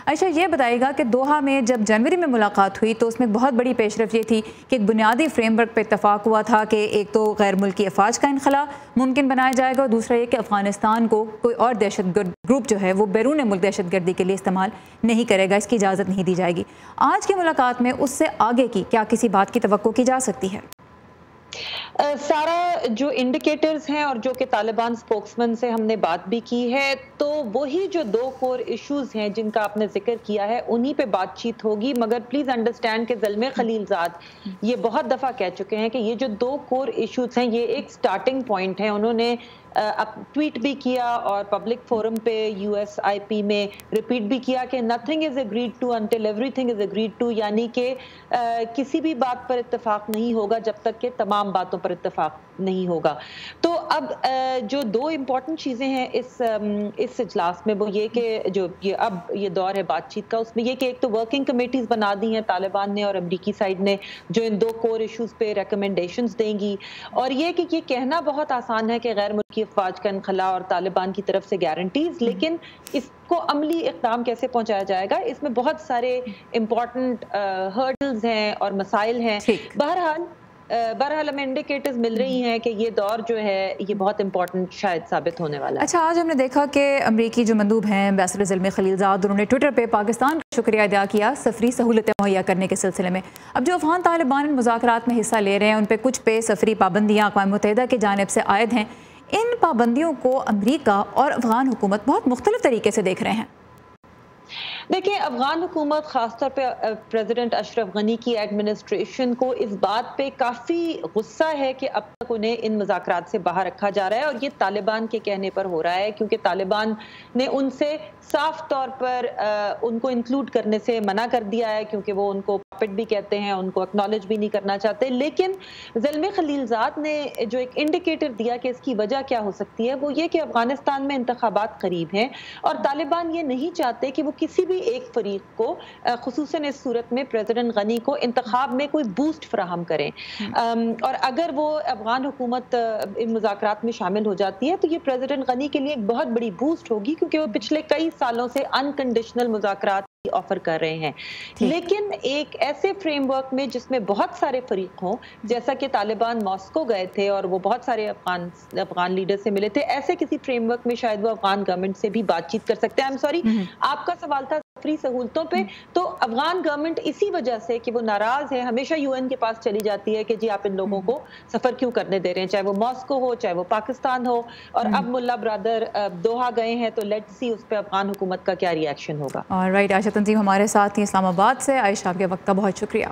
اچھا یہ بتائیے گا کہ دوحہ میں جب جنوری میں ملاقات ہوئی تو اس میں بہت بڑی پیش رفت یہ تھی کہ ایک بنیادی فریم ورک پہ اتفاق ہوا تھا کہ ایک تو غیر ملکی افواج کا انخلا ممکن بنایا جائے گا اور دوسرا یہ کہ افغانستان کو کوئی اور دہشت گرد گروپ جو ہے وہ بیرون ملک دہشت گردی کے لیے استعمال نہیں کرے گا، اس کی اجازت نہیں دی جائے گی۔ آج کی ملاقات میں اس سے آگے کی کیا کسی بات کی توقع کی جا سکتی ہے؟ سارا جو انڈیکیٹرز ہیں اور جو کہ طالبان سپوکسمن سے ہم نے بات بھی کی ہے تو وہی جو دو کور ایشوز ہیں جن کا آپ نے ذکر کیا ہے انہی پہ بات چیت ہوگی، مگر پلیز انڈرسٹینڈ کہ زلمے خلیلزاد یہ بہت دفعہ کہہ چکے ہیں کہ یہ جو دو کور ایشوز ہیں یہ ایک سٹارٹنگ پوائنٹ ہے۔ انہوں نے ٹویٹ بھی کیا اور پبلک فورم پہ USIP میں ریپیٹ بھی کیا کہ nothing is agreed to until everything is agreed to، یعنی کہ کسی بھی بات پر اتفاق نہیں ہوگا جب تک کہ تمام باتوں پر اتفاق نہیں ہوگا۔ تو اب جو دو امپورٹنٹ چیزیں ہیں اس اجلاس میں وہ یہ کہ جو اب یہ دور ہے بات چیت کا، اس میں یہ کہ ایک تو ورکنگ کمیٹیز بنا دی ہیں طالبان نے اور امریکی سائڈ نے جو ان دو کور ایشوز پہ ریکمنڈیشنز دیں گی، اور یہ کہ یہ کہنا بہت آسان ہے کہ غیر ملکی افواج کا انخلا اور طالبان کی طرف سے گارنٹیز، لیکن اس کو عملی اقدام کیسے پہنچایا جائے گا اس میں بہت سارے امپورٹنٹ ہرڈلز ہیں اور مسائل ہیں۔ بہرحال ہمیں انڈیکیٹرز مل رہی ہیں کہ یہ دور جو ہے یہ بہت امپورٹنٹ شاید ثابت ہونے والا ہے۔ اچھا آج ہم نے دیکھا کہ امریکی جو مندوب ہیں ایمبیسڈر زلمے خلیلزاد، انہوں نے ٹویٹر پہ پاکستان کا شکریہ ادا کیا سفری سہولتیں مہیا کرنے کے سلسلے میں۔ اب جو افغان طالبان مذاکرات میں حصہ لے رہے ہیں ان پہ کچھ پہ سفری پابندیاں اقوام متحدہ کی جانب سے عائد ہیں، ان پابندیوں کو امریکہ اور افغان حکومت بہت مختلف طریقے سے دیکھ رہے ہیں۔ دیکھیں افغان حکومت خاص طور پہ پریزیڈنٹ اشرف غنی کی ایڈمنسٹریشن کو اس بات پہ کافی غصہ ہے کہ اب تک انہیں ان مذاکرات سے باہر رکھا جا رہا ہے، اور یہ طالبان کے کہنے پر ہو رہا ہے کیونکہ طالبان نے ان سے صاف طور پر ان کو انکلوڈ کرنے سے منع کر دیا ہے کیونکہ وہ ان کو پپٹ بھی کہتے ہیں، ان کو اکنالج بھی نہیں کرنا چاہتے۔ لیکن زلمے خلیلزاد نے جو ایک انڈیکیٹر دیا کہ اس کی وجہ کیا ہو سکتی ہے وہ یہ کہ افغانستان میں انتخابات قریب ہیں اور طالبان یہ نہیں چاہتے کہ وہ کسی بھی ایک فریق کو خصوصاً اس صورت میں پریزیڈنٹ غنی کو انتخاب میں کوئی بوسٹ فراہم کریں، اور اگر وہ افغان حکومت ان مذاکرات میں شامل ہو جاتی ہے تو یہ پریزیڈنٹ غنی کے لیے ایک بہت بڑی بوسٹ ہوگی کیونکہ وہ پچھلے کئی سالوں سے انکنڈیشنل مذاکرات آفر کر رہے ہیں، لیکن ایک ایسے فریم ورک میں جس میں بہت سارے فریق ہوں، جیسا کہ طالبان ماسکو گئے تھے اور وہ بہت سارے افغان لیڈر سے ملے تھے، ایسے کسی فریم ورک میں شاید وہ افغان گورنمنٹ سے بھی بات چیت کر سکتے ہیں۔ آپ کا سوال تھا سفری سہولتوں پہ، تو افغان گورنمنٹ اسی وجہ سے کہ وہ ناراض ہے ہمیشہ UN کے پاس چلی جاتی ہے کہ جی آپ ان لوگوں کو سفر کیوں کرنے دے رہے ہیں، چاہے وہ ماسکو ہو چاہے وہ پاکستان ہو، اور اب ملا برادر دوحہ گئے ہیں تو لیٹس سی اس پہ افغان حکومت کا کیا ری ایکشن ہوگا۔ رائٹ، عائشہ تنظیم ہمارے ساتھ تھی اسلام آباد سے۔ عائشہ آپ کے وقت کا بہت شکریہ۔